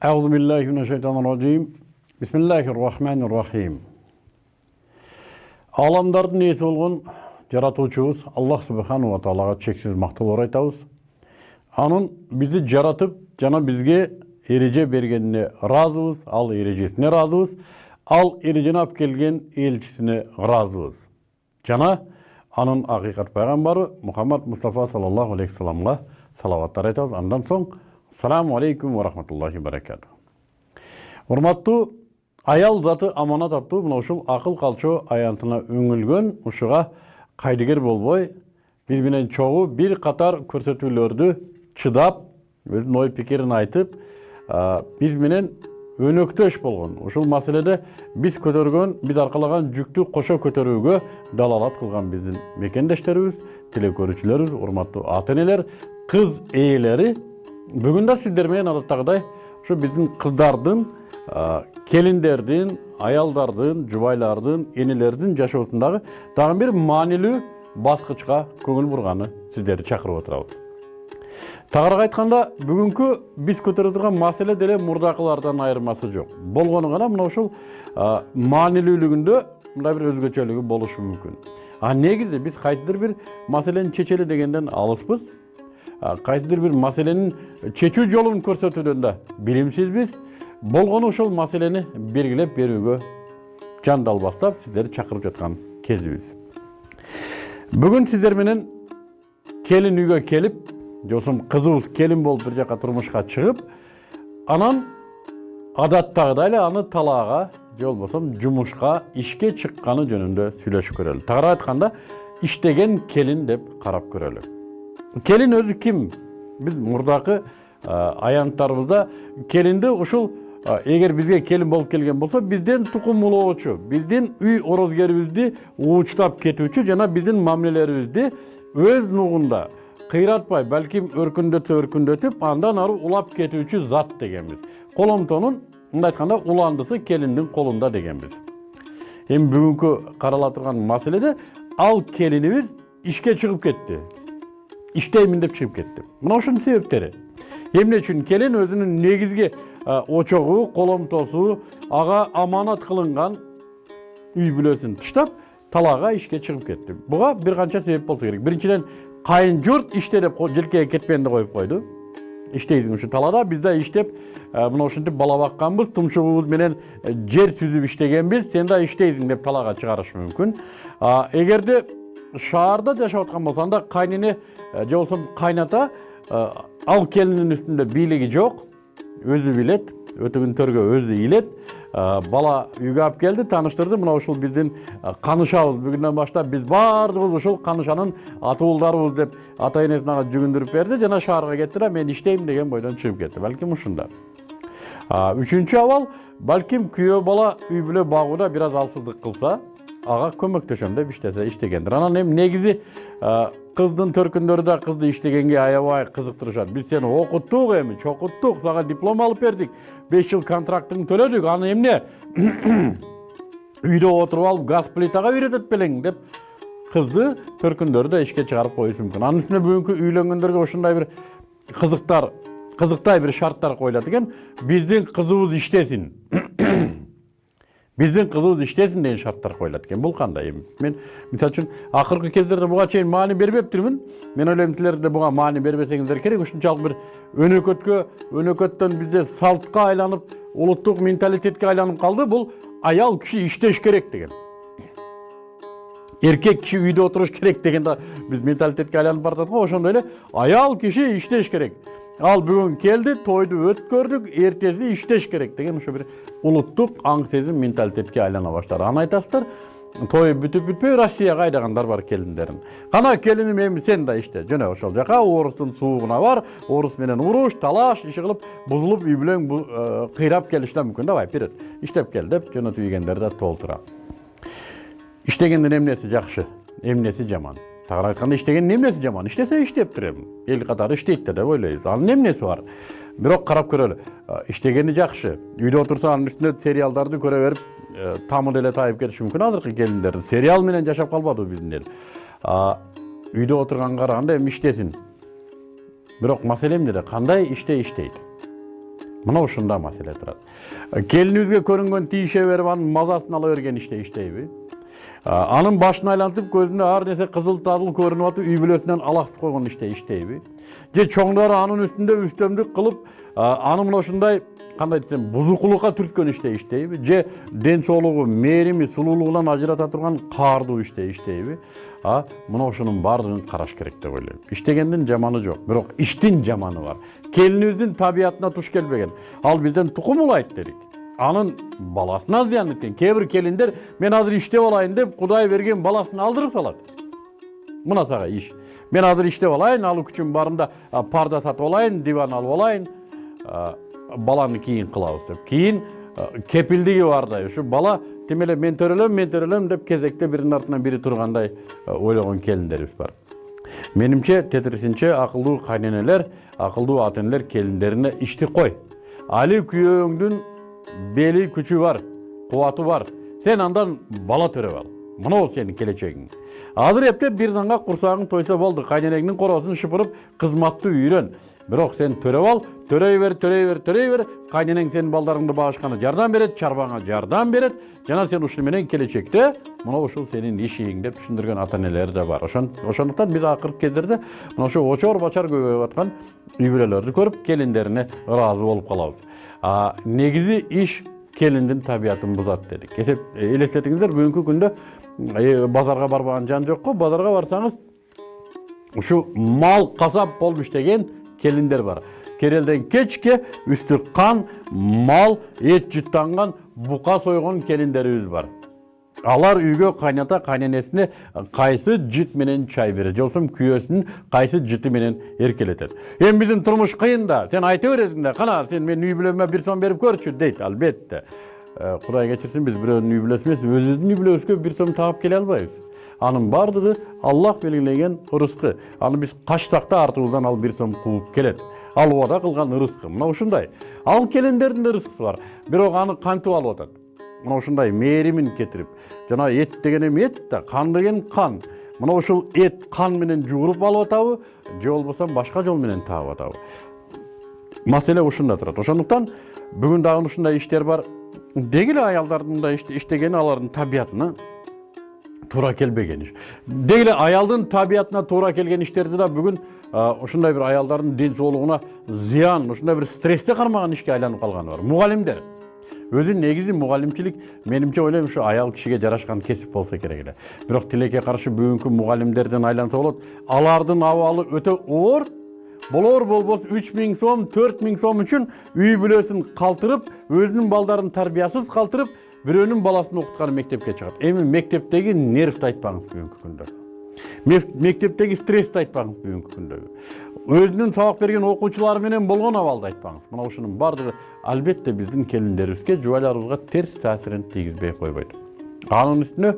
Euzu billahi mineşşeytanirracim. Bismillahirrahmanirrahim. Alamdardын ээси болгон жаратуучубуз Аллах субхану ва таалага чексиз мактоолор айтабыз. Анын бизди жаратып, жана бизге эреже бергенине ыраазыбыз, ал эрежесине ыраазыбыз, ал эрежени алып келген элчисине ыраазыбыз. Жана анын акыйкат пайгамбары Мухаммад Мустафа саллаллаху алейхи саламга салаваттар айтабыз. Андан соң Assalamu alaikum wa rahmatullahi wa barakatuh. Урматтуу аял заты аманат аттуу мына ушул акыл калчоо аянтына үңүлгөн ушуга кайдыгер болбой бири менен чогуу бир катар көрсөтүүлөрдү чыдап өзүнүн ой пикирин айтып биз менен өнөктөш болгон ушул маселеде биз көтөргөн биз аркалаган жүктү кошо көтөрүүгө далалат кылган биздин мекендештерибиз, теле көрүүчүлөрүбүз, урматтуу ата энелер, кыз ээлери бүгүн да сиздер менен адаттагыдай ушу биздин кыздардын, келиндердин, аялдардын, жубайлардын, энелердин жашоосундагы дагы бир маанилүү баскычка көңүл бурганы сиздерди чакырып отурабыз. Тагыраак айтканда, бүгүнкү биз көтөрүп турган маселе деле мурдакылардан айырмасы жок. Болгону гана мына ушул маанилүүлүгүндө мындай бир өзгөчөлүгү болушу мүмкүн. Негизи биз кайсыдыр бир маселени чечели дегенден алыспыз. Кайсыдыр бир маселенин чечүү жолун көрсөтүүдөн да билимсизбиз. Болгону ошол маселени белгилеп берүүгө жан далбастап сиздерди чакырып жаткан кезибиз. Бүгүн сиздер менен келин үйгө келип, жосум кызыбыз келин болуп бир жака турмушка чыгып, анан адаттагыдай эле аны талаага, же болбосо жумушка, ишке чыкканы жөнүндө сүйлөшүп көрөлү. Тагыраак айтканда, иштеген келин деп карап көрөлү. Келин өзү ким? Биз мурдакы аянттарыбызда келинди ушул эгер бизге келин болуп келген болсо, бизден тукум улоочу, биздин үй орозгерибизди уучтап кетүүчү жана биздин мамилелерибизди өз нугунда кыйратпай, балким өркүндөтүп, андан ары улап кетүүчү зат дегенбиз. Коломтонун мындай айтканда уландысы келиндин колунда дегенбиз. Эми бүгүнкү карала турган маселеде ал келинибиз ишке чыгып кетти. İşteymin деп чыгып кетти. Мына ушунун себептери. Эмне үчүн келин өзүнүн негизги очогу, коломтосу, ага аманат кылынган үй бүлөсүн таштап, талаага ишке чыгып кетти. Буга бир канча себеп болсо керек. Биринчиден, кайын журт иште деп желкеге кетпенди коюп койду. Иштейсиң ушу талаада, биз да иштеп, мына ушинтип бала бакканбыз, тумшугубуз менен жер түзүп иштегенбиз, сен да иштейсиң деп талаага чыгарышы мүмкүн. Эгерде шаарда жашап аткан болсо, анда кайнене же болбосо кайната ал келиндин үстүндө бийлиги жок, өзү билет, өтөгүн төргө өзү илет, бала үйгө алып келди, тааныштырды, мына ушул биздин канышабыз, бүгүндөн баштап биз баардыгыбыз ушул канышанын атуулдарыбыз деп ата энесин ага жүгүндүрүп берди, жана шаарга кетти да мен иштейм деген бойдон чыгып кетти. Балким ушунда. Үчүнчү абал, балким күйөө бала үй бүлө багууда бир аз алсыздык кылса, ага көмөктөшөм деп иштегендир. Анан эми негизи кыздын төркүндөрү да кызды иштегенге аябай кызыктырышат. Биз сени окуттук эми, чокуттук, сага диплом алып бердик, 5 жыл контрактыңды төлөдүк, аны эмне? Үйдө отуруп алып газ плитага үйрөтөт белең деп кызды төркүндөрү да ишке чыгарып коюшу мүмкүн. Анын үстүнө бүгүнкү үйлөнгөндөргө ушундай бир кызыктай бир шарттар коюлат экен. Биздин кызыбыз иштесин. Биздин кызыбыз иштесин деген шарттар коюлат экен. Бул кандай? Мен мисалы үчүн акыркы кездерде буга чейин маани бербептирмин. Мен ойлойм силер да буга маани бербесеңиздер керек. Ушунчалык бир өнөкөттөн бизде салтка айланып, улуттук менталитетке айланып калды. Бул аял киши иштеш керек деген. Эркек киши үйдө отуруш керек деген да биз менталитетке айланып баратат го. Ошондой эле аял киши иштеш керек. Ал бүгүн келди, тойду өткөрдүк, эртеси иштеш керек деген ошо бир улуттук аң сезим менталитетке айлана баштады. Аны айтасыздар, той бүтүп-бүтпөй Россияга айдагандар бар келиндерин. Кана келиним эми сен да иште. Жана ошол жака орустун суугуна бар, орус менен уруш, талаш, иши кылып, бузулуп үй бүлөң кыйрап келиши да мүмкүн. Давай, вперед. Иштеп кел деп жөнөтүп ийгендер да толтура. Иштегендин эмнеси жакшы, эмнеси жаман? Тагыраак айтканда, иштегендин эмнеси жаман? Иштесе иштептир эми. Эл катары иштейт деп ойлойбуз. Анын эмнеси бар? Бирок карап көрөлү. Иштегени жакшы. Үйдө отурса анын үстүнө сериалдарды көрө берип, тамы деле тайып кетиши мүмкүн. Азыркы келиндер сериал менен жашап калбадыбы биздин эл. Үйдө отурганга караганда эми иштесин. Бирок маселе эмнеде? Кандай иште иштейт? Мына ушунда маселе турат. Келинибизге көрүнгөн тийише берип анын мазасын ала берген иштейби. Анын башын айлантып көзүнө ар нерсе кызыл тазыл көрүнүп атып, үй бүлөсүнөн алаксып койгон иштейби. Же чоңдору анын үстүндө үстөмдүк кылып, аны мына ушундай кандай десем, бузукулукка түрткөн иштейби. Же ден соолугу, мээрими, сулуулугунан ажырата турган каардуу иштейби. Мына ушунун баардыгын караш керек деп ойлойм. Иштегендин жаманы жок, бирок иштин жаманы бар. Келинибиздин табиятына туш келбеген. Ал бизден тукум улайт дедик. Анын баласына зыян эткен. Кээ бир келиндер мен азыр иштеп алайын деп Кудай берген баласын алдырып салат. Мына сага иш. Мен азыр иштеп алайын, алуу күчүм барында парда сатып алайын, диван алып алайын, баланы кийин кылабыз деп. Кийин кепилдиги бардай. Ушу бала тим эле мен төрөлөм деп кезекте биринин артынан бири тургандай ойлогон келиндерибиз бар. Менимче, тетирисинче акылдуу кайненелер, акылдуу ата-энелер келиндерине ишти кой. Али күйөөңдүн бели күчү бар, кубаты бар. Сен андан бала төрөп ал. Мына ол сенин келечегиң. Азыр эптеп бир занга курсагың тойса болду. Кайненеңдин коросун шыпырып, кызматты үйрөн. Бирок сен төрөп ал, төрөй бер. Кайненең сенин балдарыңды багышканы жардам берет, чарбаңа жардам берет. Жана сен ушул менен келечекте мына ушул сенин ишиң деп түшүндүргөн ата-энелер да бар. Ошондуктан биз акыркы кездерде мына ошо очор-бачар көбөйүп аткан үй бүлөлөрдү көрүп, келиндерине ыраазы болуп калабыз. Негизи иш келиндин табиятын бузат дедик. Элестетиңиздер, бүгүнкү күндө базарга барбаган жан жокко. Базарга барсаңыз, ушу мал касап болуп иштеген келиндер бар. Керелден кечке үстү кан, мал, эт жыттанган, бука сойгон келиндерибиз бар. Алар үйгө кайната кайненесине кайсы жыт менен чай берет, жолсом күйөөсүнүн кайсы жыты менен эркелетет. Биздин турмуш кыйын да, сен айта бересиң да, кана сен мен үй бүлөмө бир сом берип көрчү дейт, албетте. Кудай кечирсин, биз бирөөнүн үй бүлөсү эмес, өзүбүздүн үй бүлөбүзгө бир сом таап келе албайбыз. Анын бардыгы Аллах белгилеген ырыскы. Аны биз качсакта артыбыздан ал бир сом кууп келет. Ал убада кылган ырыскы. Мына ушундай. Ал келиндердин да ырыскысы бар. Бирок аны кантип алып атат? Мына ушундай мээримин кетирип. Жана эт деген эми эт да, кан деген кан. Мына ушул эт кан менен жугуруп алып атабы, же болбосо башка жол менен таап атабы? Маселе ушунда турат. Ошондуктан бүгүн дагы ушундай иштер бар. Деги эле аялдардын да иштегени алардын табиятына туура келбеген иш. Деги эле аялдын табиятына туура келген иштерди да бүгүн ушундай бир аялдардын ден соолугуна зыян, ушундай бир стрессте кармаган ишке айланып калганы бар. Мугалимдер. Өзү негизи мугалимчилик менимче ойлойм ушу аял кишиге жарашкан кесип болсо керек эле. Бирок тилекке каршы бүгүнкү мугалимдерден айланса болот. Алардын абалы өтө оор. Болбос 3000 сом, 4000 сом үчүн үй бүлөсүн калтырып, өзүнүн балдарын тарбиясыз калтырып, бирөөнүн баласын окуткан мектепке чыгат. Эми мектептеги нервти айтпаңыз бүгүнкү күндө. Мектептеги стрессти айтпаңыз бүгүнкү күндө. Өзүнүн сабак берген окуучулары менен болгон абалды айтпаңыз. Мына ушунун бардыгы албетте биздин келиндерибизге, жубайларыбызга терс таасирин тийгизбей койбойт. Анын үстүнө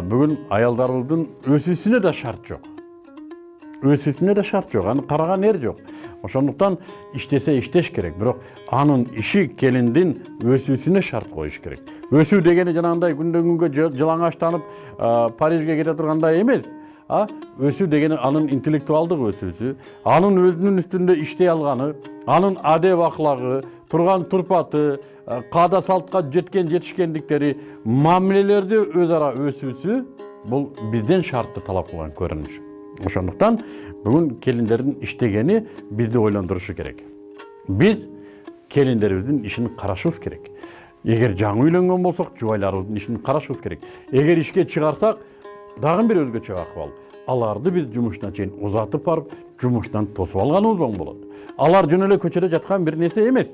бүгүн аялдарыбыздын өсүүсүнө да шарт жок. Аны караган эр жок. Ошондуктан иштесе иштеш керек, бирок анын иши келиндин өсүүсүнө шарт коюш керек. Өсүү дегени жанагындай күндөн күнгө жылаңачтанып Парижге кете тургандай эмес. Өсүү дегени анын интеллектуалдык өсүүсү, анын өзүнүн үстүндө иштей алганы, анын адеп аклагы, турган турпаты, каада салтка жетишкендиктери, мамилелерди өз ара өсүүсү бул бизден шартты талап кылган көрүнүш. Ошондуктан бүгүн келиндердин иштегени бизди ойлондурушу керек. Биз келиндерибиздин ишин карашыбыз керек. Эгер жаңы үйлөнгөн болсок, жубайларыбыздын ишин карашыбыз керек. Эгер ишке чыгарсак, дагы бир өзгөчө акыбал. Аларды биз жумушуна чейин узатып барып, жумуштан тосуп алганыбыз оң болот. Алар жөн эле көчөдө жаткан бир нерсе эмес.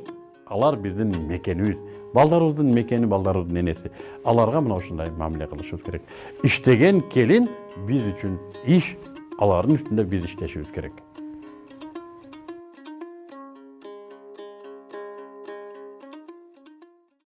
Алар биздин мекенибиз. Балдарыбыздын мекени, балдарыбыздын энеси. Аларга мына ушундай мамиле кылышыбыз керек. Иштеген келин биз үчүн иш, алардын үстүндө биз иштешибиз керек.